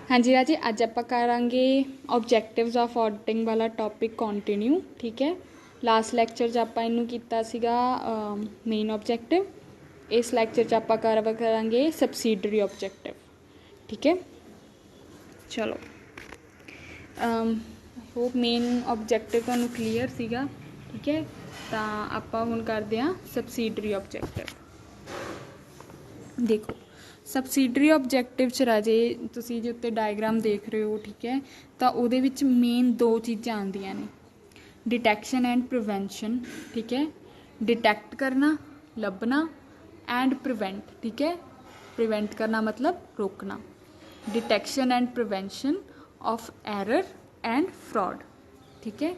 हाँ जी राजी, अज आप करांगे ऑबजैक्टिव्स ऑफ ऑडिटिंग वाला टॉपिक कंटिन्यू। ठीक है, लास्ट लैक्चर च आप इनू कीता सीगा मेन ऑबजैक्टिव। इस लैक्चर च आप करांगे सबसीडरी ऑबजैक्टिव। ठीक है, चलो होप मेन ऑबजैक्टिव तुहानू क्लीयर सीगा। ठीक है, तो आप हुण करदे हां सबसीडरी ऑबजैक्टिव। देखो सबसीडरी ऑबजैक्टिव च राजे तुसीं जे उत्ते डायग्राम देख रहे हो, ठीक है, तो उहदे विच मेन दो चीज़ां आंदियां ने, डिटैक्शन एंड प्रिवेंशन। ठीक है, डिटैक्ट करना, लभना, एंड प्रिवेंट। ठीक है, प्रिवेंट करना मतलब रोकना। Detection and prevention of error and fraud. ठीक है,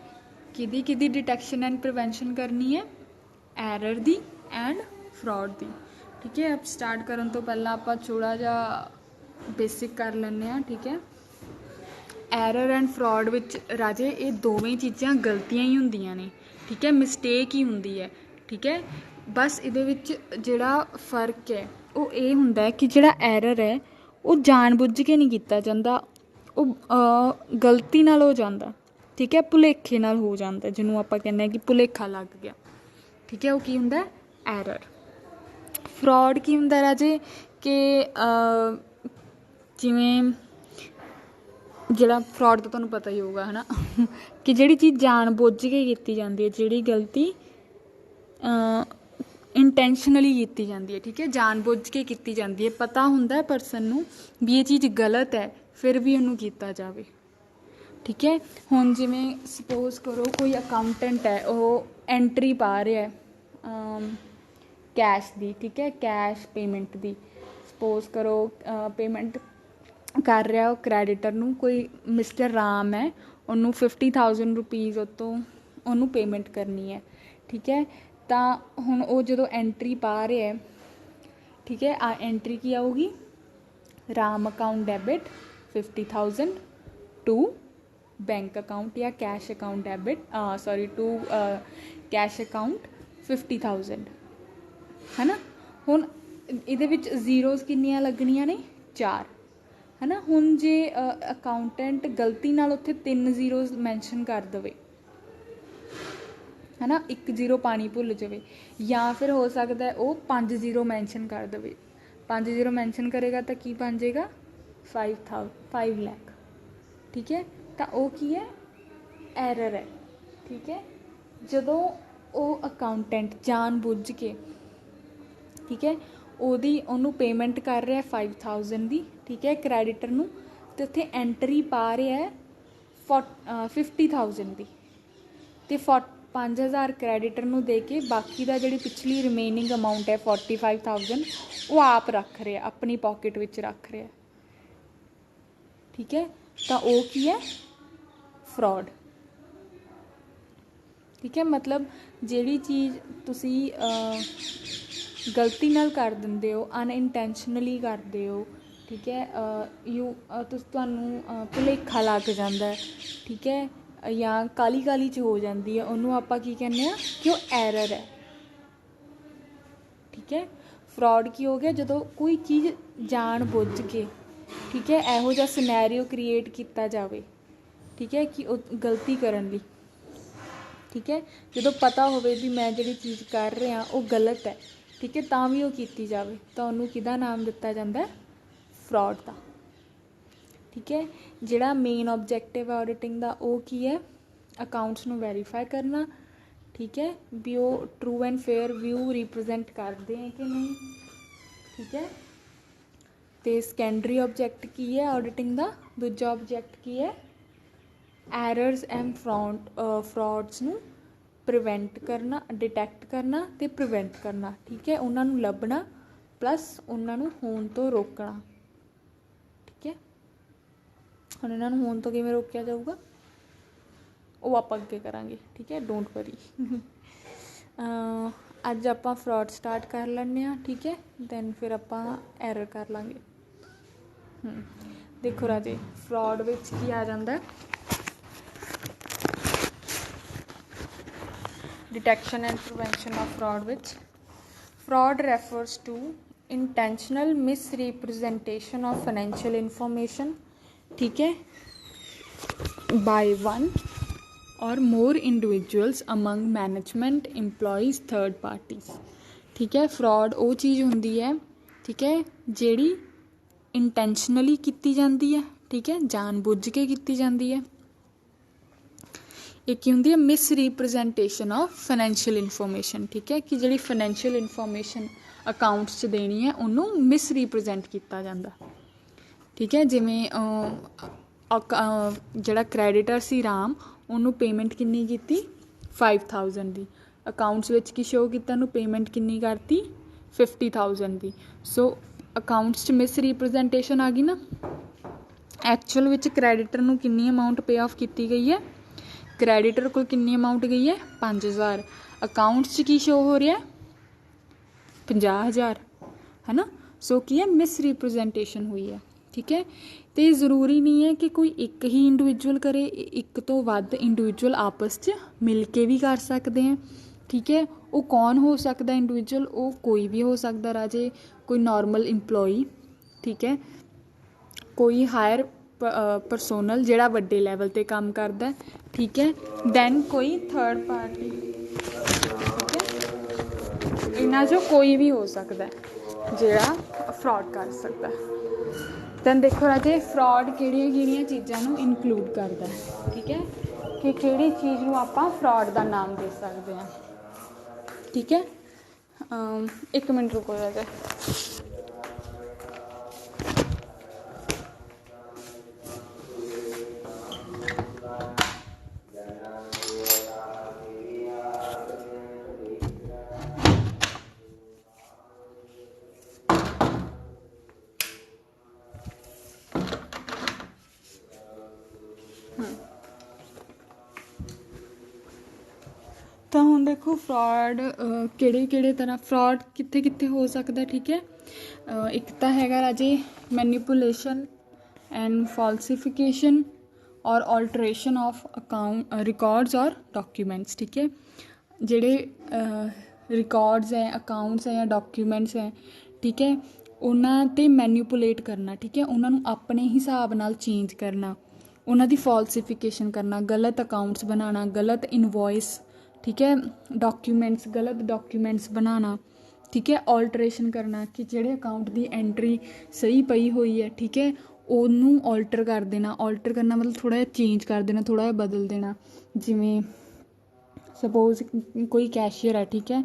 किहदी किहदी डिटैक्शन एंड प्रिवेंशन करनी है? एरर दी एंड फ्रॉड दी। ठीक है, अब स्टार्ट करन तो पहला आप थोड़ा जा बेसिक कर लैंदे हां। ठीक है, एरर एंड फ्रॉड विच राजे ये दोवें चीज़ां गलतियां ही हुंदियां ने। ठीक है, मिसटेक ही हुंदी है। ठीक है, बस इहदे विच जिहड़ा फर्क है वो ये हुंदा है कि जिहड़ा एरर है वो जानबुझ के नहीं कीता जांदा, वो गलती नाल हो जांदा। ठीक है, भुलेखे नाल हो जांदा, जिन्हों आपां कहने कि भुलेखा लग गया। ठीक है, वो की हुंदा एरर। फ्रॉड की हुंदा राजे कि जिवें जिहड़ा फ्रॉड तो तुहानूं पता ही होगा, है ना कि जिहड़ी चीज़ जान बुझ के कीती जांदी है, जिहड़ी गलती इंटैंशनली कीती जांदी है। ठीक है, जान बुझ के कीती जांदी है, पता हुंदा है पर्सन नूं भी ये चीज़ गलत है, फिर भी उहनूं कीता जावे। ठीक है, हुण जिवें सपोज करो कोई अकाउंटेंट है, वो एंट्री पा रहा है कैश दी। ठीक है, कैश पेमेंट दी सपोज करो पेमेंट कर रहा वो क्रैडिटर नूं, कोई मिस्टर राम है, उन्होंने 50,000 रुपीज़ उतों उन्होंने पेमेंट करनी है। ठीक है, तो हुण वो जो एंट्री पा रहा है, ठीक है, एंट्री की आऊगी? Ram account debit 50,000 to bank account या cash account debit sorry to cash account 50,000, है ना। हुण इहदे विच जीरोज़ कितनियां लगनियां ने? 4, है ना। हुण जे अकाउंटेंट गलती नाल उत्थे 3 जीरोज़ मैंशन कर देवे, है ना, 1 जीरो पानी भुल जाए, या फिर हो सकता है वो 5 जीरो मैंशन कर देवे। 5 जीरो मैंशन करेगा तो की बन जाएगा? 5 लाख। ठीक है, तो वो की है? एरर है। ठीक है, जदों वो अकाउंटेंट जान बुझ के, ठीक है, ਉਹਨੂੰ पेमेंट कर रहा है 5,000 की। ठीक है, क्रैडिटर नूं, तो उत्थे एंट्री पा रहा है 50,000 की, तो 5,000 क्रैडिटर नूं दे के बाकी दा जिहड़ी पिछली रिमेनिंग अमाउंट है 45,000 वो आप रख रहे हैं, अपनी पॉकेट विच रख रहे हैं। ठीक है, तो वो की है? फ्रॉड। ठीक है, मतलब जिहड़ी चीज़ तुसी गलती नाल कर दिंदे हो, अनइंटैंशनली करदे हो, ठीक है, तुहानूं भुलेखा लग जांदा है, ठीक है, या काली काली च हो जाती है, उन्होंने आपां की कहने कि वो एरर है। ठीक है, फ्रॉड की हो गया जो कोई चीज़ जान बुझ के, ठीक है, इहो जिहा सिनैरियो क्रिएट किया जाए, ठीक है, कि गलती करन दी। ठीक है, जो पता हो भी मैं जी चीज़ कर रहा वो गलत है, ठीक है, तो भी वो की जाए, तो उन्होंने किहदा नाम दिता जाता है? फ्रॉड का। ठीक है, जिहड़ा मेन ऑबजैक्टिव है ऑडिटिंग का वो की है? अकाउंट्स नूं वैरीफाई करना। ठीक है, भी वो true and fair view represent करते हैं कि नहीं। ठीक है, तो सैकेंडरी ऑबजैक्ट की है ऑडिटिंग का? दूजा ऑबजैक्ट की है? एरर्स एंड फ्रॉड्स नूं प्रिवेंट करना, डिटैक्ट करना तो प्रिवेंट करना। ठीक है, उन्होंने लभना प्लस उन्होंने होण तो रोकना। ठीक है, हुण इन्होंने होण तो किवें रोकिया जाऊगा वो आप अगे करांगे। ठीक है, डोंट वरी अज आप फ्रॉड स्टार्ट कर लैंदे हां। ठीक है, दैन फिर आप एरर कर लांगे। देखो राजे, फ्रॉड विच की आ जांदा है? Detection and prevention of fraud which fraud refers to intentional misrepresentation of financial information, ठीक है, by one or more individuals among management employees third parties, ठीक है। फ्रॉड वो चीज़ होंदी है, ठीक है, ਜਿਹੜੀ इंटेंशनली की जाती है, ठीक है, जान बुझ के की जाती है। एक होंगी है miss representation of financial information, ठीक है, कि जी फाइनेंशियल इन्फॉर्मेशन अकाउंट्स च देनी है उन्होंने मिस रिप्रजेंट किया जाता, ठीक है। जिमें जड़ा क्रैडिटर सी राम उन्होंने पेमेंट किन्नी की 5000 की, अकाउंट्स विच की शो किया उन्होंने पेमेंट किन्नी करती 50000 की। सो अकाउंट्स च मिस रिप्रजेंटेशन आ गई ना। एक्चुअल विच क्रैडिटर नूं किन्नी अमाउंट पे ऑफ की गई है, क्रैडिटर को किन्नी अमाउंट गई है 5000, अकाउंट्स की शो हो रहा है 50000, है ना। सो की है मिस रिप्रजेंटेशन हुई है, ठीक है। तो ज़रूरी नहीं है कि कोई एक ही इंडिविजुअल करे, एक तो वध इंडिविजुअल आपस च मिल के भी कर सकते हैं, ठीक है। वो कौन हो सकता इंडिविजुअल, वो कोई भी हो सकता राजे, कोई नॉर्मल इंपलॉई, ठीक है, कोई हायर परसोनल जिहड़ा वड्डे लैवल ते काम करदा है, ठीक है, दैन कोई थर्ड पार्टी, ठीक है। इन्हां चों कोई भी हो सकता है जिहड़ा फ्रॉड कर सकता है। दैन देखो राजे फ्रॉड किहड़ियां चीज़ां नूं इनकलूड करदा है, ठीक है, कि किहड़ी चीज़ नूं आपां फ्रॉड दा नाम दे सकदे हां, ठीक है। एक मिनट रुको राजे। तो हुण देखो फ्रॉड किहड़े तरह फ्रॉड कित्थे कित्थे हो सकता, ठीक है। एक तो हैगा राजे मैनिपुलेशन एंड फॉल्सिफिकेशन और ऑल्टरेशन ऑफ अकाउंट रिकॉर्ड्स और डॉक्यूमेंट्स, ठीक है। जिहड़े रिकॉर्ड्स हैं, अकाउंट्स हैं या डॉक्यूमेंट्स हैं, ठीक है, उन्हां ते मैनिपुलेट करना, ठीक है, उन्हां नूं अपने हिसाब नाल चेंज करना, उन्हां दी फॉल्सिफिकेशन करना, गलत अकाउंट्स बनाना, गलत इनवॉइस, ठीक है, डॉक्यूमेंट्स गलत डॉक्यूमेंट्स बनाना, ठीक है, ऑल्टरेशन करना कि ਜਿਹੜੇ अकाउंट की एंट्री सही पई हुई है, ठीक है, ਉਹਨੂੰ ऑल्टर कर देना। ऑल्टर करना मतलब थोड़ा जिहा चेंज कर देना, थोड़ा जिहा बदल देना। जिमें सपोज कोई कैशियर है, ठीक है,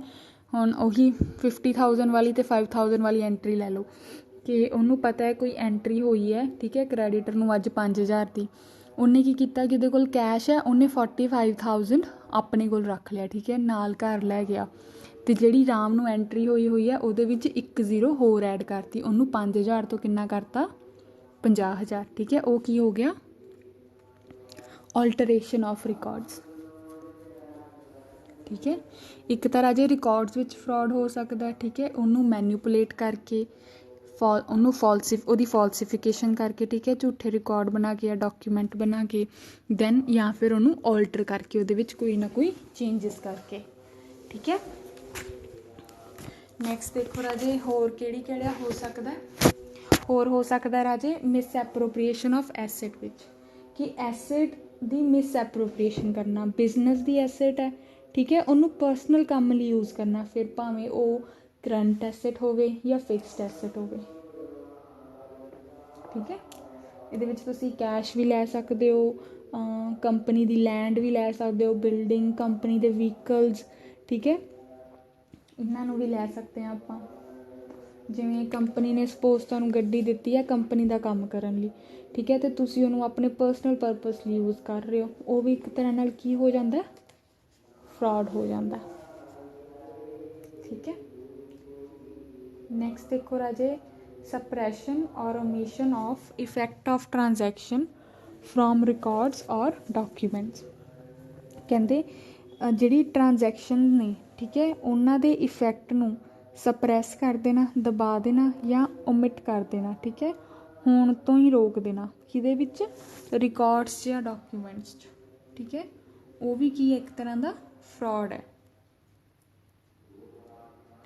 हुण ਉਹੀ 50000 वाली तो 5000 वाली एंट्री लै लो कि ਉਹਨੂੰ पता है कोई एंट्री हुई है, ठीक है, क्रैडिटर ਨੂੰ ਅੱਜ 5000 ਦੀ, ਉਹਨੇ ਕੀ ਕੀਤਾ कि ਉਹਦੇ ਕੋਲ कैश है, ਉਹਨੇ 45000 ਆਪਣੇ ਕੋਲ ਰੱਖ ਲਿਆ, ठीक है, ਨਾਲ ਘਰ ਲੈ ਗਿਆ ਤੇ ਜਿਹੜੀ ਰਾਮ ਨੂੰ ਐਂਟਰੀ ਹੋਈ ਹੈ ਉਹਦੇ ਵਿੱਚ 1 0 ਹੋਰ ਐਡ ਕਰਤੀ, ਉਹਨੂੰ 5000 ਤੋਂ ਕਿੰਨਾ ਕਰਤਾ 50000, ठीक है। ਉਹ ਕੀ ਹੋ ਗਿਆ ऑल्टरेशन ऑफ रिकॉर्ड्स, ठीक है। एक तरह जे रिकॉर्ड्स विच फ्रॉड हो सकता है, ठीक है, ਉਹਨੂੰ मैनिपुलेट करके ਉਹਨੂੰ ਉਹਦੀ ਫਾਲਸੀਫਿਕੇਸ਼ਨ ਕਰਕੇ, ठीक है, झूठे रिकॉर्ड बना के या डॉक्यूमेंट बना के दैन या फिर ਉਹਨੂੰ ऑल्टर करके ਉਹਦੇ ਵਿੱਚ कोई ना कोई चेंजिस करके, ठीक है। नैक्सट देखो राजे होर किहड़ा हो सकता है, होर हो सकता राजे misappropriation of asset which, कि एसेट दी मिस एप्रोप्रिएशन करना, बिजनेस दी एसेट है, ठीक है, उन्होंने परसनल काम लिए यूज़ करना, फिर भावें वो करंट एसेट होवे या फिक्सड एसेट होवे, ठीक है। ਇਹਦੇ ਵਿੱਚ ਤੁਸੀਂ कैश भी लै सकते हो, कंपनी दी लैंड भी लै सकते हो, बिल्डिंग कंपनी दे व्हीकल्स, ठीक है, इन्हां नूं भी लै सकते हैं आपां। जिवें कंपनी ने सपोज तुहानूं गड्डी दित्ती है कंपनी दा काम करन लई, ठीक है, तो तुसीं ਉਹਨੂੰ अपने परसनल परपस ਲਈ यूज़ कर रहे हो, वो भी एक तरह नाल की हो जाता फ्रॉड हो जाता, ठीक है। नैक्सट देखो राजे सप्रैशन और omission of effect of transaction from records और डॉक्यूमेंट्स, कहते जिहड़ी ट्रांजैक्शन ने, ठीक है, उन्हां दे इफैक्ट नूं सप्रैस कर देना, दबा देना या ओमिट कर देना, ठीक है, होण तो ही रोक देना, किहदे विच रिकॉर्ड्स या डॉक्यूमेंट्स, ठीक है, वो भी की एक तरह का फ्रॉड है,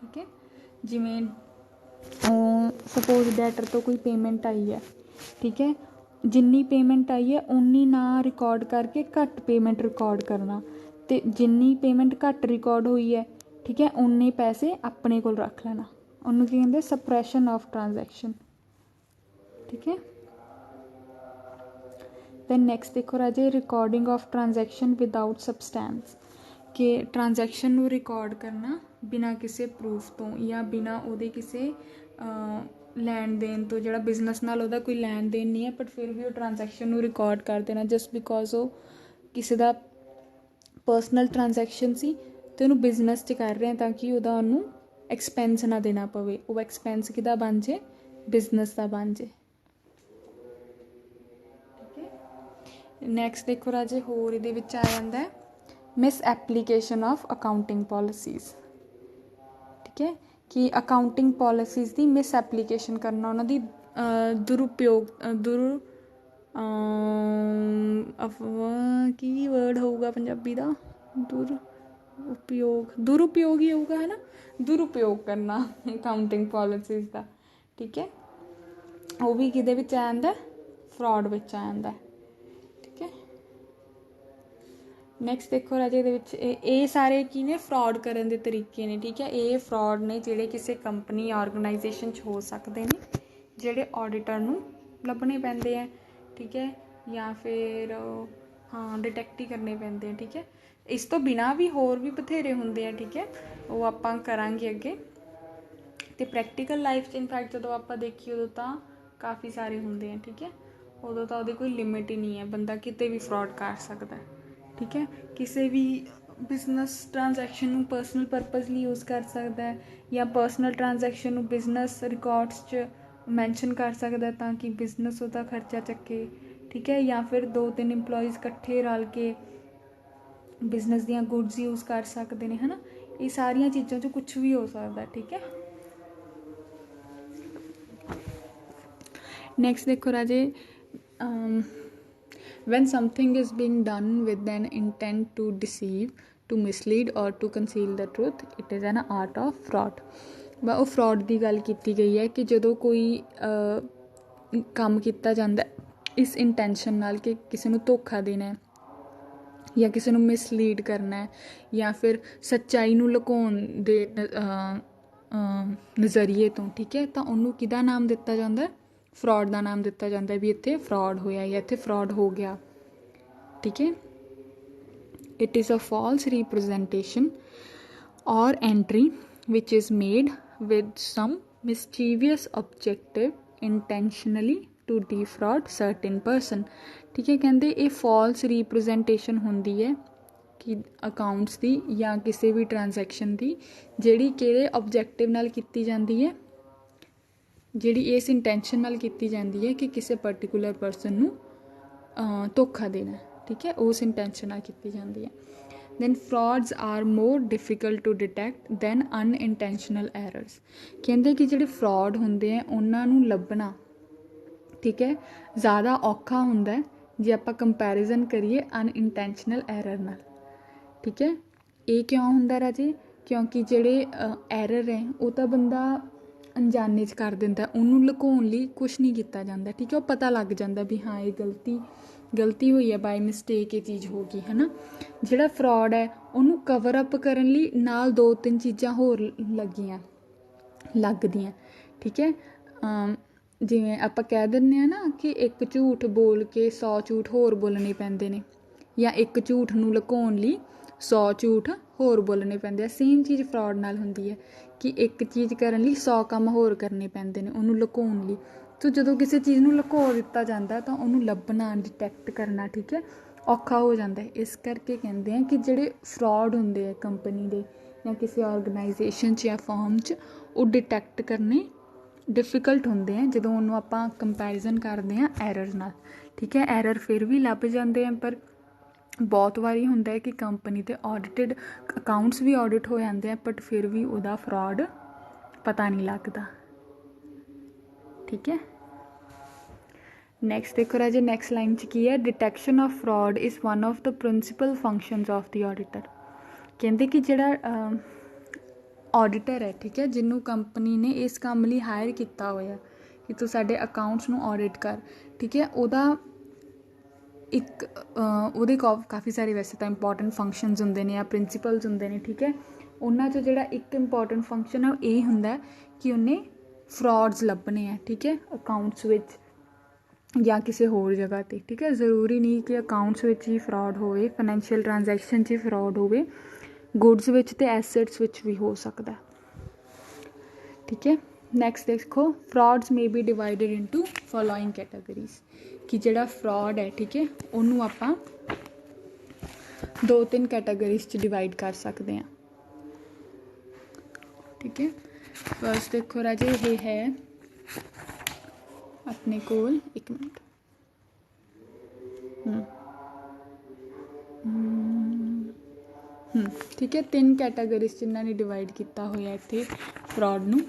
ठीक है। जिमें सपोज डैटर तो कोई पेमेंट आई है, ठीक है, जिन्नी पेमेंट आई है उन्नी ना रिकॉर्ड करके घट पेमेंट रिकॉर्ड करना, तो जिन्नी पेमेंट घट रिकॉर्ड हुई है, ठीक है, उन्ने पैसे अपने कोल रख लेना, उन्होंने की कहते सप्रैशन ऑफ ट्रांजैक्शन, ठीक है। दैन नेक्स्ट देखो राजे रिकॉर्डिंग ऑफ ट्रांजैक्शन विदाउट सबसटैंस, कि ट्रांजैक्शन ਨੂੰ रिकॉर्ड करना बिना किसी प्रूफ तो या बिना ਉਹਦੇ ਕਿਸੇ ਲੈਣ ਦੇਣ ਤੋਂ, ਜਿਹੜਾ ਬਿਜ਼ਨਸ ਨਾਲ ਉਹਦਾ ਕੋਈ ਲੈਣ ਦੇਣ ਨਹੀਂ ਹੈ ਬਟ ਫਿਰ ਵੀ ਉਹ ਟ੍ਰਾਂਜੈਕਸ਼ਨ ਨੂੰ ਰਿਕਾਰਡ ਕਰ ਦੇਣਾ ਜਸਟ ਬਿਕੋਜ਼ ਉਹ ਕਿਸੇ ਦਾ ਪਰਸਨਲ ਟ੍ਰਾਂਜੈਕਸ਼ਨ ਸੀ ਅਤੇ ਉਹਨੂੰ ਬਿਜ਼ਨਸ 'ਚ ਕਰ ਰਹੇ ਤਾਂ ਕਿ ਉਹਦਾ ਉਹਨੂੰ ਐਕਸਪੈਂਸ ਨਾ ਦੇਣਾ ਪਵੇ, ਉਹ ਐਕਸਪੈਂਸ ਕਿਹਦਾ ਬਣ ਜੇ, ਬਿਜ਼ਨਸ ਦਾ ਬਣ ਜੇ, ਠੀਕ ਹੈ। ਨੈਕਸਟ ਦੇਖੋ ਰਾਜੇ ਹੋਰ ਇਹਦੇ ਵਿੱਚ ਆ ਜਾਂਦਾ miss application of accounting policies, ਠੀਕ ਹੈ, ਕਿ ਅਕਾਊਂਟਿੰਗ ਪੋਲਿਸੀਜ਼ ਦੀ ਮਿਸ ਐਪਲੀਕੇਸ਼ਨ ਕਰਨਾ, ਉਹਨਾਂ ਦੀ ਦੁਰਉਪਯੋਗ ਕੀ ਵਰਡ ਹੋਊਗਾ ਪੰਜਾਬੀ ਦਾ, ਦੁਰਉਪਯੋਗ ਹੀ ਹੋਊਗਾ ਹੈ ਨਾ, ਦੁਰਉਪਯੋਗ ਕਰਨਾ ਅਕਾਊਂਟਿੰਗ ਪੋਲਿਸੀਜ਼ ਦਾ, ਠੀਕ ਹੈ, ਉਹ ਵੀ ਕਿਹਦੇ ਵਿੱਚ ਆ ਜਾਂਦਾ, ਫਰੋਡ ਵਿੱਚ ਆ ਜਾਂਦਾ, ਠੀਕ ਹੈ। ਨੈਕਸਟ ਦੇਖੋ ਰਾਜੇ ਇਹਦੇ ਵਿੱਚ ਇਹ ਸਾਰੇ ਕੀ ਨੇ, ਫਰੋਡ ਕਰਨ ਦੇ ਤਰੀਕੇ ਨੇ, ਠੀਕ ਹੈ, ਇਹ ਫਰੋਡ ਨੇ ਜਿਹੜੇ ਕਿਸੇ ਕੰਪਨੀ ਆਰਗੇਨਾਈਜੇਸ਼ਨ 'ਚ ਹੋ ਸਕਦੇ ਨੇ, ਜਿਹੜੇ ਆਡੀਟਰ ਨੂੰ ਲੱਭਣੇ ਪੈਂਦੇ ਹੈ, ਠੀਕ ਹੈ, ਜਾਂ ਫਿਰ ਹਾਂ ਡਿਟੈਕਟ ਹੀ ਕਰਨੇ ਪੈਂਦੇ ਆ, ਠੀਕ ਹੈ। ਇਸ ਤੋਂ ਬਿਨਾਂ ਵੀ ਹੋਰ ਵੀ ਬਥੇਰੇ ਹੁੰਦੇ ਆ, ਠੀਕ ਹੈ, ਉਹ ਆਪਾਂ ਕਰਾਂਗੇ ਅੱਗੇ। ਅਤੇ ਪ੍ਰੈਕਟੀਕਲ ਲਾਈਫ 'ਚ ਇਨਫੈਕਟ ਜਦੋਂ ਆਪਾਂ ਦੇਖੀਏ ਉਦੋਂ ਤਾਂ ਕਾਫੀ ਸਾਰੇ ਹੁੰਦੇ ਆ, ਠੀਕ ਹੈ, ਉਦੋਂ ਤਾਂ ਉਹਦੀ ਕੋਈ ਲਿਮਿਟ ਹੀ ਨਹੀਂ ਹੈ, ਬੰਦਾ ਕਿਤੇ ਵੀ ਫਰੋਡ ਕਰ ਸਕਦਾ, ਠੀਕ ਹੈ, ਕਿਸੇ ਵੀ ਬਿਜ਼ਨਸ ਟ੍ਰਾਂਜੈਕਸ਼ਨ ਨੂੰ ਪਰਸਨਲ ਪਰਪਸ ਲਈ ਯੂਜ਼ ਕਰ ਸਕਦਾ ਹੈ, ਜਾਂ ਪਰਸਨਲ ਟ੍ਰਾਂਜੈਕਸ਼ਨ ਨੂੰ ਬਿਜ਼ਨਸ ਰਿਕਾਰਡਸ 'ਚ ਮੈਂਸ਼ਨ ਕਰ ਸਕਦਾ ਤਾਂ ਕਿ ਬਿਜ਼ਨਸ ਉਹਦਾ ਖਰਚਾ ਚੱਕੇ, ਠੀਕ ਹੈ, ਜਾਂ ਫਿਰ 2-3 ਇੰਪਲੋਈਜ਼ ਇਕੱਠੇ ਰਲ ਕੇ ਬਿਜ਼ਨਸ ਦੀਆਂ ਗੁੱਡਸ ਯੂਜ਼ ਕਰ ਸਕਦੇ ਨੇ, ਹੈ ਨਾ, ਇਹ ਸਾਰੀਆਂ ਚੀਜ਼ਾਂ 'ਚੋਂ ਕੁਛ ਵੀ ਹੋ ਸਕਦਾ, ਠੀਕ ਹੈ। ਨੈਕਸਟ ਦੇਖੋ ਰਾਜੇ when something is being done with an intent to deceive, to mislead or to conceal the truth, it is an art of fraud। ਉਹ ਫਰੋਡ ਦੀ ਗੱਲ ਕੀਤੀ ਗਈ ਹੈ ਕਿ ਜਦੋਂ ਕੋਈ ਕੰਮ ਕੀਤਾ ਜਾਂਦਾ ਇਸ ਇੰਟੈਂਸ਼ਨ ਨਾਲ ਕਿ ਕਿਸੇ ਨੂੰ ਧੋਖਾ ਦੇਣਾ ਹੈ ਜਾਂ ਕਿਸੇ ਨੂੰ ਮਿਸਲੀਡ ਕਰਨਾ ਹੈ ਜਾਂ ਫਿਰ ਸੱਚਾਈ ਨੂੰ ਲੁਕਾਉਣ ਦੇ ਨਜ਼ਰੀਏ ਤੋਂ, ਠੀਕ ਹੈ, ਤਾਂ ਉਹਨੂੰ ਕਿਹਦਾ ਨਾਮ ਦਿੱਤਾ ਜਾਂਦਾ, ਫਰੋਡ ਦਾ ਨਾਮ ਦਿੱਤਾ ਜਾਂਦਾ ਵੀ ਇੱਥੇ ਫਰੋਡ ਹੋਇਆ ਜਾਂ ਇੱਥੇ ਫਰੋਡ ਹੋ ਗਿਆ, ਠੀਕ ਹੈ। It is a false representation or entry which is made with some mischievous objective intentionally to defraud certain person, ਠੀਕ ਹੈ। ਕਹਿੰਦੇ ਇਹ ਫਾਲਸ ਰੀਪ੍ਰਜੈਂਟੇਸ਼ਨ ਹੁੰਦੀ ਹੈ ਕਿ ਅਕਾਊਂਟਸ ਦੀ ਜਾਂ ਕਿਸੇ ਵੀ ਟ੍ਰਾਂਜੈਕਸ਼ਨ ਦੀ ਜਿਹੜੀ ਕਿਹੜੇ ਓਬਜੈਕਟਿਵ ਨਾਲ ਕੀਤੀ ਜਾਂਦੀ ਹੈ, ਜਿਹੜੀ ਇਸ ਇੰਟੈਂਸ਼ਨ ਨਾਲ ਕੀਤੀ ਜਾਂਦੀ ਹੈ ਕਿ ਕਿਸੇ ਪਰਟੀਕੂਲਰ ਪਰਸਨ ਨੂੰ ਧੋਖਾ ਦੇਣਾ, ਠੀਕ ਹੈ, ਉਸ ਇੰਟੈਂਸ਼ਨ ਨਾਲ ਕੀਤੀ ਜਾਂਦੀ ਹੈ। Then frauds are more difficult to detect than unintentional errors, ਕਹਿੰਦੇ ਕਿ ਜਿਹੜੇ ਫਰੋਡ ਹੁੰਦੇ ਆ ਉਹਨਾਂ ਨੂੰ ਲੱਭਣਾ, ਠੀਕ ਹੈ, ਜ਼ਿਆਦਾ ਔਖਾ ਹੁੰਦਾ ਜੇ ਆਪਾਂ ਕੰਪੈਰੀਜ਼ਨ ਕਰੀਏ ਅਨਇੰਟੈਂਸ਼ਨਲ ਐਰਰ ਨਾਲ, ਠੀਕ ਹੈ। ਇਹ ਕਿਉਂ ਹੁੰਦਾ ਰਾਜੇ, ਕਿਉਂਕਿ ਜਿਹੜੇ ਐਰਰ ਹੈ ਉਹ ਤਾਂ ਬੰਦਾ ਅਣਜਾਣੇ 'ਚ ਕਰ ਦਿੰਦਾ, ਉਹਨੂੰ ਲੁਕਾਉਣ ਲਈ ਕੁਛ ਨਹੀਂ ਕੀਤਾ ਜਾਂਦਾ, ਠੀਕ ਹੈ, ਉਹ ਪਤਾ ਲੱਗ ਜਾਂਦਾ ਵੀ ਹਾਂ ਇਹ ਗਲਤੀ ਹੋਈ ਹੈ, ਬਾਈ ਮਿਸਟੇਕ ਇਹ ਚੀਜ਼ ਹੋ ਗਈ, ਹੈ ਨਾ। ਜਿਹੜਾ ਫਰੋਡ ਹੈ ਉਹਨੂੰ ਕਵਰ ਅਪ ਕਰਨ ਲਈ ਨਾਲ 2-3 ਚੀਜ਼ਾਂ ਹੋਰ ਲੱਗਦੀਆਂ, ਠੀਕ ਹੈ। ਜਿਵੇਂ ਆਪਾਂ ਕਹਿ ਦਿੰਦੇ ਹਾਂ ਨਾ ਕਿ ਇੱਕ ਝੂਠ ਬੋਲ ਕੇ 100 ਝੂਠ ਹੋਰ ਬੋਲਣੇ ਪੈਂਦੇ ਨੇ, ਜਾਂ ਇੱਕ ਝੂਠ ਨੂੰ ਲੁਕਾਉਣ ਲਈ 100 ਝੂਠ ਹੋਰ ਬੋਲਣੇ ਪੈਂਦੇ ਆ, ਸੇਮ ਚੀਜ਼ ਫਰੋਡ ਨਾਲ ਹੁੰਦੀ ਹੈ ਕਿ ਇੱਕ ਚੀਜ਼ ਕਰਨ ਲਈ 100 ਕੰਮ ਹੋਰ ਕਰਨੇ ਪੈਂਦੇ ਨੇ ਉਹਨੂੰ ਲੁਕਾਉਣ ਲਈ। ਸੋ ਜਦੋਂ ਕਿਸੇ ਚੀਜ਼ ਨੂੰ ਲੁਕੋ ਦਿੱਤਾ ਜਾਂਦਾ ਤਾਂ ਉਹਨੂੰ ਲੱਭਣਾ, ਡਿਟੈਕਟ ਕਰਨਾ, ਠੀਕ ਹੈ, ਔਖਾ ਹੋ ਜਾਂਦਾ ਹੈ। ਇਸ ਕਰਕੇ ਕਹਿੰਦੇ ਆ ਕਿ ਜਿਹੜੇ ਫਰੋਡ ਹੁੰਦੇ ਆ ਕੰਪਨੀ ਦੇ ਜਾਂ ਕਿਸੇ ਆਰਗੇਨਾਈਜੇਸ਼ਨ 'ਚ ਜਾਂ ਫਰਮ 'ਚ, ਉਹ ਡਿਟੈਕਟ ਕਰਨੇ ਡਿਫੀਕਲਟ ਹੁੰਦੇ ਆ ਜਦੋਂ ਉਹਨੂੰ ਆਪਾਂ ਕੰਪੈਰੀਜ਼ਨ ਕਰਦੇ ਹਾਂ ਐਰਰ ਨਾਲ, ਠੀਕ ਹੈ। ਐਰਰ ਫਿਰ ਵੀ ਲੱਭ ਜਾਂਦੇ ਆ, ਪਰ ਬਹੁਤ ਵਾਰੀ ਹੁੰਦਾ ਹੈ ਕਿ ਕੰਪਨੀ ਦੇ ਆਡਿਟਡ ਅਕਾਊਂਟਸ ਵੀ ਆਡਿਟ ਹੋ ਜਾਂਦੇ ਆ ਬਟ ਫਿਰ ਵੀ ਉਹਦਾ ਫਰੋਡ ਪਤਾ ਨਹੀਂ ਲੱਗਦਾ, ਠੀਕ ਹੈ। ਨੈਕਸਟ ਦੇਖੋ ਰਾਜੇ ਨੈਕਸਟ ਲਾਈਨ 'ਚ ਕੀ ਹੈ, detection of fraud is one of the principal functions of the auditor. ਕਹਿੰਦੇ ਕਿ ਜਿਹੜਾ ਆਡੀਟਰ ਹੈ, ਠੀਕ ਹੈ, ਜਿਹਨੂੰ ਕੰਪਨੀ ਨੇ ਇਸ ਕੰਮ ਲਈ ਹਾਇਰ ਕੀਤਾ ਹੋਇਆ ਕਿ ਤੂੰ ਸਾਡੇ ਅਕਾਊਂਟਸ ਨੂੰ ਆਡਿਟ ਕਰ, ਠੀਕ ਹੈ। ਉਹਦਾ ਇੱਕ ਉਹਦੇ ਕਾਫੀ ਸਾਰੇ ਵੈਸੇ ਤਾਂ ਇੰਪੋਰਟੈਂਟ ਫੰਕਸ਼ਨਸ ਹੁੰਦੇ ਨੇ ਜਾਂ ਪ੍ਰਿੰਸੀਪਲਸ ਹੁੰਦੇ ਨੇ, ਠੀਕ ਹੈ। ਉਹਨਾਂ 'ਚੋਂ ਜਿਹੜਾ ਇੱਕ ਇੰਪੋਰਟੈਂਟ ਫੰਕਸ਼ਨ ਆ ਇਹ ਹੁੰਦਾ ਕਿ ਉਹਨੇ ਫਰੋਡਸ ਲੱਭਣੇ ਆ, ਠੀਕ ਹੈ, ਅਕਾਊਂਟਸ ਵਿੱਚ ਜਾਂ ਕਿਸੇ ਹੋਰ ਜਗ੍ਹਾ 'ਤੇ, ਠੀਕ ਹੈ। ਜ਼ਰੂਰੀ ਨਹੀਂ ਕਿ ਅਕਾਊਂਟਸ ਵਿੱਚ ਹੀ ਫਰੋਡ ਹੋਵੇ, ਫਾਈਨੈਂਸ਼ੀਅਲ ਟ੍ਰਾਂਜੈਕਸ਼ਨ 'ਚ ਹੀ ਫਰੋਡ ਹੋਵੇ, ਗੁੱਡਸ ਵਿੱਚ ਅਤੇ ਐਸੈਟਸ ਵਿੱਚ ਵੀ ਹੋ ਸਕਦਾ, ਠੀਕ ਹੈ। ਨੈਕਸਟ ਦੇਖੋ, frauds may be divided into following categories, ਕਿ ਜਿਹੜਾ ਫਰੋਡ ਹੈ, ਠੀਕ ਹੈ, ਉਹਨੂੰ ਆਪਾਂ 2-3 ਕੈਟਾਗਰੀਜ਼ 'ਚ ਡਿਵਾਈਡ ਕਰ ਸਕਦੇ ਹਾਂ, ਠੀਕ ਹੈ। ਫਸਟ ਦੇਖੋ ਰਾਜੇ, ਇਹ ਹੈ ਆਪਣੇ ਕੋਲ, ਇੱਕ ਮਿੰਟ, ਠੀਕ ਹੈ, 3 ਕੈਟਾਗਰੀਜ਼ 'ਚ ਇਹਨਾਂ ਨੇ ਡਿਵਾਈਡ ਕੀਤਾ ਹੋਇਆ ਇੱਥੇ ਫਰੋਡ ਨੂੰ।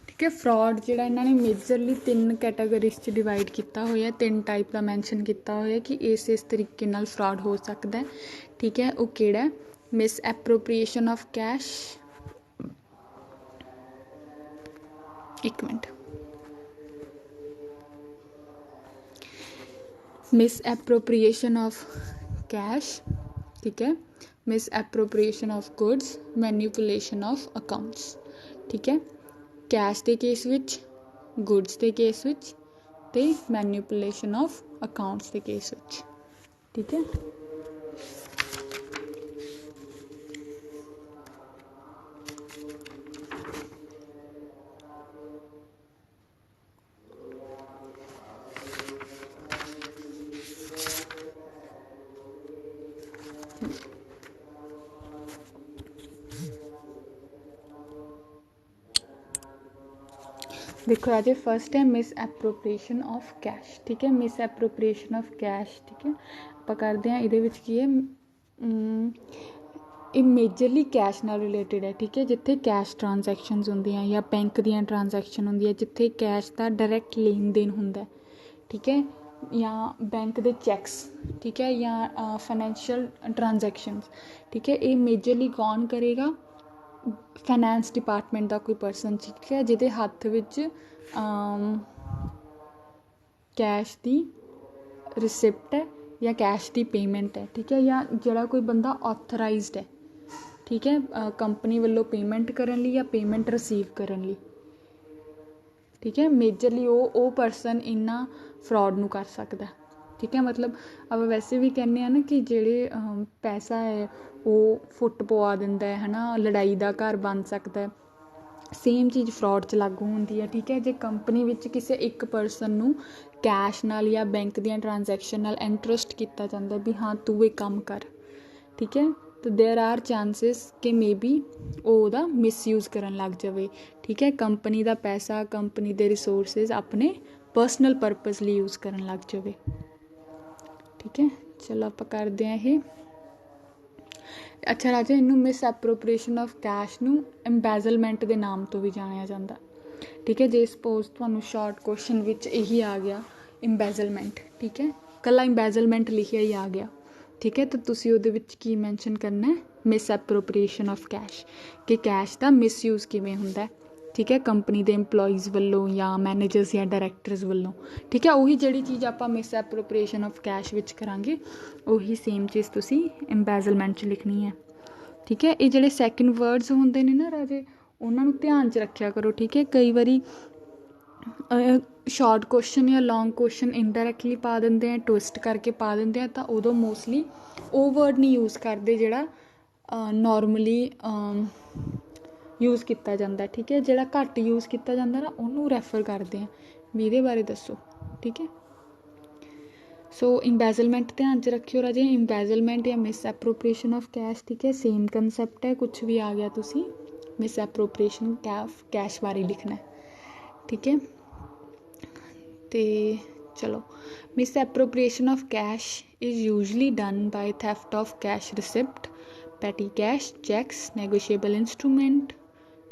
ਠੀਕ ਹੈ, ਫਰੋਡ ਜਿਹੜਾ ਇਹਨਾਂ ਨੇ ਮੇਜਰਲੀ 3 ਕੈਟਾਗਰੀਜ਼ 'ਚ ਡਿਵਾਈਡ ਕੀਤਾ ਹੋਇਆ, 3 ਟਾਈਪ ਦਾ ਮੈਂਸ਼ਨ ਕੀਤਾ ਹੋਇਆ ਕਿ ਇਸ ਤਰੀਕੇ ਨਾਲ ਫਰੋਡ ਹੋ ਸਕਦਾ, ਠੀਕ ਹੈ। ਉਹ ਕਿਹੜਾ? ਮਿਸ ਐਪਰੋਪ੍ਰੀਏਸ਼ਨ ਆਫ ਕੈਸ਼, ਇੱਕ minute, misappropriation of cash, ਠੀਕ ਹੈ, misappropriation of goods, manipulation of accounts, ਠੀਕ ਹੈ। ਕੈਸ਼ ਦੇ ਕੇਸ ਵਿੱਚ, ਗੁੱਡਸ ਦੇ ਕੇਸ ਵਿੱਚ ਅਤੇ ਮੈਨੀਪੂਲੇਸ਼ਨ ਆਫ ਅਕਾਊਂਟਸ ਦੇ ਕੇਸ ਵਿੱਚ, ਠੀਕ ਹੈ। देखो राजे, फर्स्ट है मिस एप्रोप्रिएशन ऑफ कैश, ठीक है, मिस एप्रोप्रिएशन ऑफ कैश, ठीक है। ਆਪਾਂ ਕਰਦੇ ਹਾਂ ਇਹਦੇ ਵਿੱਚ ਕੀ ਹੈ, ਇਹ ਮੇਜਰਲੀ ਕੈਸ਼ ਨਾਲ ਰਿਲੇਟਿਡ ਹੈ, ਠੀਕ ਹੈ। ਜਿੱਥੇ ਕੈਸ਼ ਟ੍ਰਾਂਜੈਕਸ਼ਨਸ ਹੁੰਦੀਆਂ ਜਾਂ ਬੈਂਕ ਦੀਆਂ ਟ੍ਰਾਂਜੈਕਸ਼ਨ ਹੁੰਦੀਆਂ, ਜਿੱਥੇ ਕੈਸ਼ ਦਾ ਡਾਇਰੈਕਟ ਲੈਣ ਦੇਣ ਹੁੰਦਾ, ਠੀਕ ਹੈ, ਜਾਂ ਬੈਂਕ ਦੇ ਚੈੱਕਸ, ਠੀਕ ਹੈ, ਜਾਂ ਫਾਈਨੈਂਸ਼ੀਅਲ ਟ੍ਰਾਂਜੈਕਸ਼ਨਸ, ਠੀਕ ਹੈ। ਇਹ ਮੇਜਰਲੀ ਕੌਣ ਕਰੇਗਾ? ਫਾਈਨੈਂਸ ਡਿਪਾਰਟਮੈਂਟ ਦਾ ਕੋਈ ਪਰਸਨ, ਠੀਕ ਹੈ, ਜਿਹਦੇ ਹੱਥ ਵਿੱਚ ਕੈਸ਼ ਦੀ ਰਿਸਿਪਟ ਹੈ ਜਾਂ ਕੈਸ਼ ਦੀ ਪੇਮੈਂਟ ਹੈ, ਠੀਕ ਹੈ, ਜਾਂ ਜਿਹੜਾ ਕੋਈ ਬੰਦਾ ਆਥੋਰਾਈਜ਼ਡ ਹੈ, ਠੀਕ ਹੈ, ਕੰਪਨੀ ਵੱਲੋਂ ਪੇਮੈਂਟ ਕਰਨ ਲਈ ਜਾਂ ਪੇਮੈਂਟ ਰਿਸੀਵ ਕਰਨ ਲਈ, ਠੀਕ ਹੈ। ਮੇਜਰਲੀ ਉਹ ਪਰਸਨ ਇਹਨਾਂ ਫਰੋਡ ਨੂੰ ਕਰ ਸਕਦਾ, ਠੀਕ ਹੈ। ਮਤਲਬ ਆਪਾਂ ਵੈਸੇ ਵੀ ਕਹਿੰਦੇ ਹਾਂ ਨਾ ਕਿ ਜਿਹੜੇ ਪੈਸਾ ਹੈ ਉਹ ਫੁੱਟ ਪਵਾ ਦਿੰਦਾ ਹੈ ਨਾ, ਲੜਾਈ ਦਾ ਘਰ ਬਣ ਸਕਦਾ, ਸੇਮ ਚੀਜ਼ ਫਰੋਡ 'ਚ ਲਾਗੂ ਹੁੰਦੀ ਹੈ, ਠੀਕ ਹੈ। ਜੇ ਕੰਪਨੀ ਵਿੱਚ ਕਿਸੇ ਇੱਕ ਪਰਸਨ ਨੂੰ ਕੈਸ਼ ਨਾਲ ਜਾਂ ਬੈਂਕ ਦੀਆਂ ਟ੍ਰਾਂਜੈਕਸ਼ਨ ਨਾਲ ਇੰਟਰਸਟ ਕੀਤਾ ਜਾਂਦਾ ਵੀ ਹਾਂ ਤੂੰ ਇਹ ਕੰਮ ਕਰ, ਠੀਕ ਹੈ, ਤਾਂ ਦੇਅਰ ਆਰ ਚਾਂਸਿਸ ਕਿ ਮੇ ਬੀ ਉਹ ਉਹਦਾ ਮਿਸਯੂਜ਼ ਕਰਨ ਲੱਗ ਜਾਵੇ, ਠੀਕ ਹੈ। ਕੰਪਨੀ ਦਾ ਪੈਸਾ, ਕੰਪਨੀ ਦੇ ਰਿਸੋਰਸਿਸ ਆਪਣੇ ਪਰਸਨਲ ਪਰਪਸ ਲਈ ਯੂਜ਼ ਕਰਨ ਲੱਗ ਜਾਵੇ, ਠੀਕ ਹੈ। ਚਲੋ ਆਪਾਂ ਕਰਦੇ ਹਾਂ ਇਹ। ਅੱਛਾ ਰਾਜਾ, ਇਹਨੂੰ ਮਿਸ ਐਪਰੋਪ੍ਰੀਏਸ਼ਨ ਆਫ ਕੈਸ਼ ਨੂੰ ਐਮਬੈਜ਼ਲਮੈਂਟ ਦੇ ਨਾਮ ਤੋਂ ਵੀ ਜਾਣਿਆ ਜਾਂਦਾ, ਠੀਕ ਹੈ। ਜੇ ਸਪੋਜ਼ ਤੁਹਾਨੂੰ ਸ਼ਾਰਟ ਕੁਐਸਚਨ ਵਿੱਚ ਇਹੀ ਆ ਗਿਆ ਐਮਬੈਜ਼ਲਮੈਂਟ, ਠੀਕ ਹੈ, ਇਕੱਲਾ ਐਮਬੈਜ਼ਲਮੈਂਟ ਲਿਖਿਆ ਹੀ ਆ ਗਿਆ, ਠੀਕ ਹੈ, ਤਾਂ ਤੁਸੀਂ ਉਹਦੇ ਵਿੱਚ ਕੀ ਮੈਂਸ਼ਨ ਕਰਨਾ? ਮਿਸ ਐਪਰੋਪ੍ਰੀਏਸ਼ਨ ਆਫ ਕੈਸ਼, ਕਿ ਕੈਸ਼ ਦਾ ਮਿਸਯੂਜ਼ ਕਿਵੇਂ ਹੁੰਦਾ, ਠੀਕ ਹੈ, ਕੰਪਨੀ ਦੇ ਇੰਪਲੋਈਜ਼ ਵੱਲੋਂ ਜਾਂ ਮੈਨੇਜਰਸ ਜਾਂ ਡਾਇਰੈਕਟਰਸ ਵੱਲੋਂ, ਠੀਕ ਹੈ। ਉਹੀ ਜਿਹੜੀ ਚੀਜ਼ ਆਪਾਂ ਮਿਸ ਐਪਰੋਪ੍ਰੀਏਸ਼ਨ ਆਫ ਕੈਸ਼ ਵਿੱਚ ਕਰਾਂਗੇ, ਉਹੀ ਸੇਮ ਚੀਜ਼ ਤੁਸੀਂ ਐਮਬੈਜ਼ਲਮੈਂਟ 'ਚ ਲਿਖਣੀ ਹੈ, ਠੀਕ ਹੈ। ਇਹ ਜਿਹੜੇ ਸੈਕਿੰਡ ਵਰਡਸ ਹੁੰਦੇ ਨੇ ਨਾ ਰਾਜੇ, ਉਹਨਾਂ ਨੂੰ ਧਿਆਨ 'ਚ ਰੱਖਿਆ ਕਰੋ, ਠੀਕ ਹੈ। ਕਈ ਵਾਰੀ ਸ਼ਾਰਟ ਕੁਐਸਚਨ ਜਾਂ ਲੌਂਗ ਕੁਐਸਚਨ ਇਨਡਾਇਰੈਕਟਲੀ ਪਾ ਦਿੰਦੇ ਆ, ਟਵਿਸਟ ਕਰਕੇ ਪਾ ਦਿੰਦੇ ਆ, ਤਾਂ ਉਦੋਂ ਮੋਸਟਲੀ ਉਹ ਵਰਡ ਨਹੀਂ ਯੂਜ਼ ਕਰਦੇ ਜਿਹੜਾ ਨੋਰਮਲੀ ਯੂਜ਼ ਕੀਤਾ ਜਾਂਦਾ, ਠੀਕ ਹੈ। ਜਿਹੜਾ ਘੱਟ ਯੂਜ਼ ਕੀਤਾ ਜਾਂਦਾ ਨਾ, ਉਹਨੂੰ ਰੈਫਰ ਕਰਦੇ ਆ ਵੀ ਇਹਦੇ ਬਾਰੇ ਦੱਸੋ, ਠੀਕ ਹੈ। ਸੋ ਇੰਬੈਜ਼ਲਮੈਂਟ ਧਿਆਨ 'ਚ ਰੱਖਿਓ ਰਾਜੇ, ਇੰਬੈਜ਼ਲਮੈਂਟ ਜਾਂ ਮਿਸ ਐਪਰੋਪ੍ਰੀਏਸ਼ਨ ਆਫ ਕੈਸ਼, ਠੀਕ ਹੈ, ਸੇਮ ਕੰਸੈਪਟ ਹੈ। ਕੁਛ ਵੀ ਆ ਗਿਆ ਤੁਸੀਂ ਮਿਸ ਐਪਰੋਪ੍ਰੀਏਸ਼ਨ ਕੈਸ਼ ਬਾਰੇ ਲਿਖਣਾ, ਠੀਕ ਹੈ। ਅਤੇ ਚਲੋ, misappropriation of cash is usually done by theft of cash receipt, petty cash, cheques, negotiable instrument,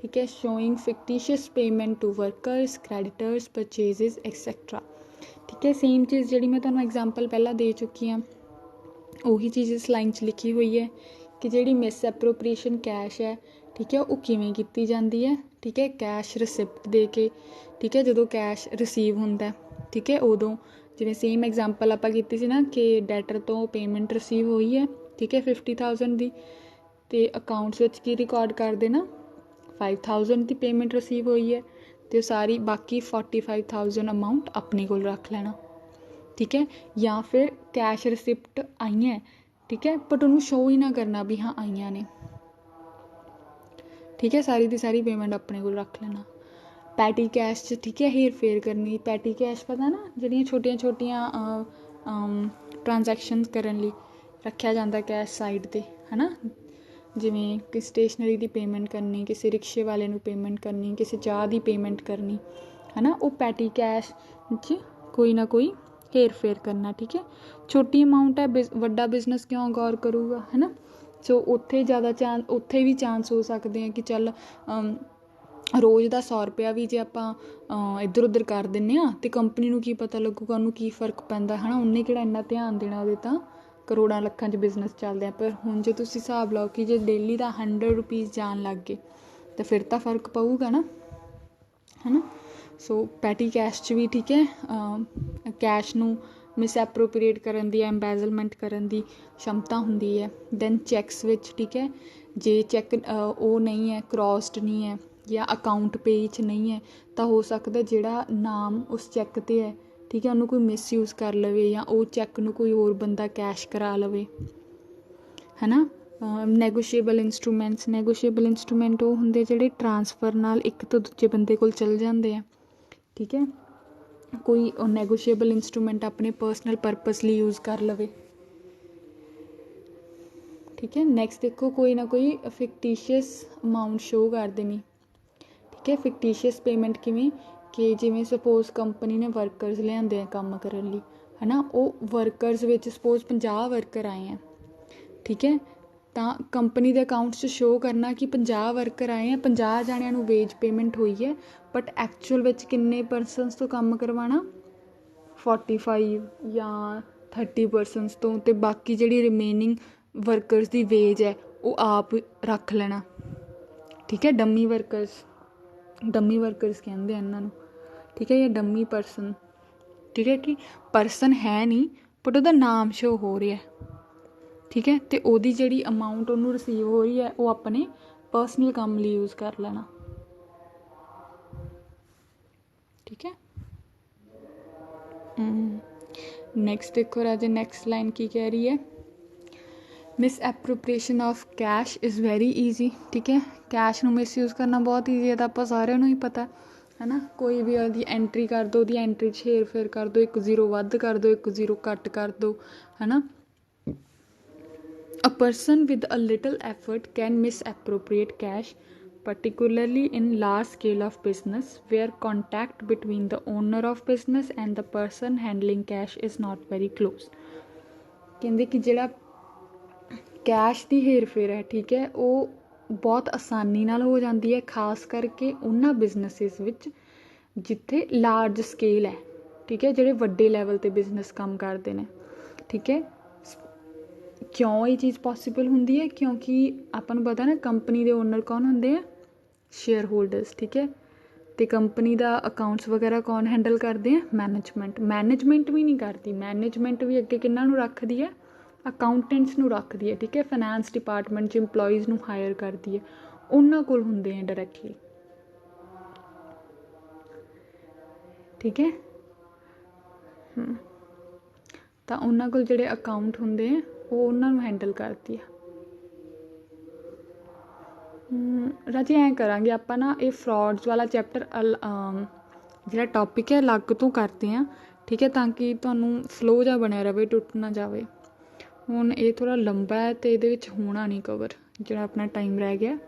ठीक है, showing fictitious payment to workers, creditors, purchases etcetera. ठीक है, सेम चीज़ जी मैं तुहानूं एग्जाम्पल पहला दे चुकी हाँ, ਉਹੀ चीज़ इस लाइन 'ਚ लिखी हुई है कि ਜਿਹੜੀ मिस एप्रोप्रिएशन कैश है, ठीक है, वो किवें कीती जाती है। ठीक है, कैश रिसिप्ट दे के, ठीक है, ਜਦੋਂ कैश रिसीव ਹੁੰਦਾ, ठीक है, उदों जिवें सेम एग्जाम्पल आपां कीती सी ना कि डैटर तो पेमेंट रिसीव हुई है, ठीक है, 50,000 ਦੀ, ਤੇ ਅਕਾਊਂਟਸ ਵਿੱਚ ਕੀ ਰਿਕਾਰਡ ਕਰ ਦੇਣਾ 5,000 ਦੀ पेमेंट रिसीव हुई है, तो सारी बाकी 45,000 अमाउंट अपने कोल रख लेना। ठीक है, या फिर कैश रिसिप्ट आई है, ठीक है, बट उन्होंने शो ही ना करना भी हाँ आईया ने। ठीक है, सारी दी सारी पेमेंट अपने को रख लेना। पैटी कैश च, ठीक है, हेर फेर करनी। पैटी कैश पता ना जिहड़ियां छोटियां छोटियां ट्रांजैक्शन करन लई रखिया जांदा कैश साइड ते, है ना, जिवें कि स्टेशनरी की पेमेंट करनी, किसी रिक्शे वाले नूं पेमेंट करनी, किसी चाह की पेमेंट करनी, है ना, वो पैटी कैश च कोई ना कोई हेर फेर करना। ठीक है, छोटी अमाउंट है, वड्डा बिजनेस क्यों गौर करूगा, है ना। सो उत्थे ज़्यादा चांस, उत्थे भी चांस हो सकते हैं कि चल रोज़ का 100 रुपया भी जे आपां इधर उधर कर दिंने आ ते कंपनी नूं की पता लगूगा, उन्होंने की फर्क पैंदा, है ना, उन्हें किहड़ा इन्ना ध्यान देना, ਉਹਦੇ ਤਾਂ ਕਰੋੜਾਂ ਲੱਖਾਂ 'ਚ बिजनेस ਚੱਲਦੇ ਆ। पर ਹੁਣ ਜੇ ਤੁਸੀਂ ਹਿਸਾਬ ਲਾਓ ਕਿ ਜੇ डेली ਦਾ 100 रुपीज़ जान लग गए तो फिर तो फर्क पऊगा ना, है ना। सो पैटी कैश च भी, ठीक है, कैश नूं मिसएप्रोप्रिएट करन दी, एम्बेजलमेंट करन दी क्षमता हुंदी है। दैन चैक्स विच, ठीक है, जे चैक वो नहीं है, क्रॉस्ड नहीं है या अकाउंट पेज नहीं है, तो हो सकता जिहड़ा नाम उस चैक ते है, ठीक है, उन्होंने कोई मिसयूज़ कर लवे या वो चैक नूं कोई होर बंदा कैश करा लवे, है ना। नैगोशिएबल इंस्ट्रूमेंट्स, नैगोशिएबल इंस्ट्रूमेंट वो हुंदे जिहड़े ट्रांसफर नाल एक तो दूजे बंदे कोल चल जांदे आ। ठीक है, कोई नैगोशिएबल इंस्ट्रूमेंट अपने पर्सनल परपस लिए यूज़ कर लवे। ठीक है, नैक्सट देखो, कोई ना कोई फिक्टिशियस अमाउंट शो कर देनी। ठीक है, फिक्टिशियस पेमेंट किवें कि जिवें सपोज कंपनी ने वर्करस लिआंदे हैं काम करन लई, है ना, वो वर्करस विच सपोज 50 वर्कर आए हैं। ठीक है, तो कंपनी के अकाउंट च शो करना कि 50 वर्कर आए हैं, 50 जाणिਆਂ ਨੂੰ वेज पेमेंट हुई है, बट एक्चुअल विच किन्ने परसनस तो काम करवाना 45 या 30 परसनस तो, ते बाकी जिहड़ी रिमेनिंग वर्करस की वेज है वो आप रख लेना। ठीक है, डमी वर्करस, डमी वर्करस कहते हैं इन्हों। ठीक है, या डमी परसन, ठीक है, कि परसन है नहीं बट उसका नाम शो हो रहा है। ठीक है, तो ਉਹਦੀ ਜਿਹੜੀ अमाउंट ਉਹਨੂੰ रिसीव हो रही है वो अपने पर्सनल काम लिए यूज़ कर लेना। ठीक है, नैक्सट देखो राजे, नैक्सट लाइन की कह रही है, miss appropriation of cash is very easy. ठीक है, कैश नूं मिसयूज़ करना बहुत ईजी है, तो आप सारिਆਂ ਨੂੰ ही पता है ना। कोई भी ਉਹਦੀ एंट्री कर दो, ਉਹਦੀ एंट्री 'ਚ हेर फेर कर दो, एक जीरो वध कर दो, एक जीरो घट कर दो, है ना। A person with a little effort can misappropriate cash, particularly in large scale of business where contact between the owner of business and the person handling cash is not very close। कहते कि जिहड़ा cash की हेर फेर है, ठीक है, वो बहुत आसानी नाल हो जाती है, खास करके उन्हां बिजनेसिस विच जिथे लार्ज स्केल है। ठीक है, जिहड़े वड्डे लैवल ते बिजनेस काम करते हैं। ठीक है, क्यों ये चीज़ पॉसिबल होंगी है, क्योंकि अपन नूं पता ना कंपनी के ओनर कौन होंगे हैं, शेयर होल्डर्स। ठीक है, तो कंपनी का अकाउंट्स वगैरह कौन हैंडल करते हैं, मैनेजमेंट। मैनेजमेंट भी नहीं करती, मैनेजमेंट भी अगे किन्हां नूं रखदी है, अकाउंटेंट्स नूं रखदी है। ठीक है, फाइनैंस डिपार्टमेंट इंपलॉइज़ नूं हायर करती है, उन्हां कोल हुंदे हैं डायरैक्टली। ठीक है, तो उन्हां कोल जिहड़े अकाउंट हुंदे हैं वो उन्हां नूं हैंडल करती है। राजे ऐ करांगे आपां ना, ये फ्रॉड्स वाला चैप्टर जिहड़ा टॉपिक है अलग तो करते हैं। ठीक है, ताकि तुहानूं फ्लो जा बनिया रहे, टुट ना जाए। हुण ये थोड़ा लंबा है तो ये होना नहीं कवर, जिहड़ा अपना टाइम रह गया।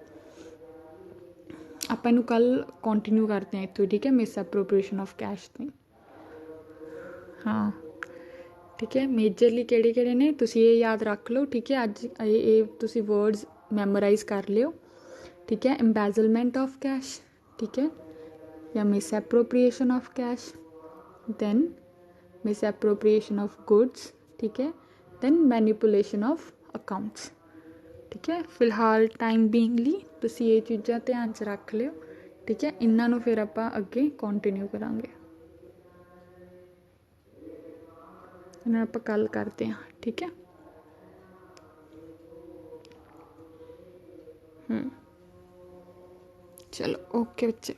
आपां इहनूं कल कंटिन्यू करते हैं इत्थों। ठीक है, मिस एप्रोप्रिएशन ऑफ कैश तो। हाँ, ठीक है, मेजरली किहड़े ने तुसीं ये याद रख लो। ठीक है, अज ये तुसीं वर्ड्स मैमोराइज कर लिओ। ठीक है, एम्बेजलमेंट ऑफ कैश, ठीक है, या misappropriation of cash, then misappropriation of goods, ठीक है, देन मैनिपुलेशन ऑफ अकाउंट्स। ठीक है, फिलहाल टाइम बीइंगली ਤੁਸੀਂ ਇਹ ਚੀਜ਼ਾਂ ਧਿਆਨ 'ਚ ਰੱਖ ਲਿਓ। ਠੀਕ ਹੈ, ਇਹਨਾਂ ਨੂੰ ਫਿਰ ਆਪਾਂ ਅੱਗੇ ਕੰਟੀਨਿਊ ਕਰਾਂਗੇ, ਇਹਨਾਂ ਆਪਾਂ ਕੱਲ ਕਰਦੇ ਹਾਂ। ਠੀਕ ਹੈ, ਚਲੋ ਓਕੇ ਬੱਚੇ।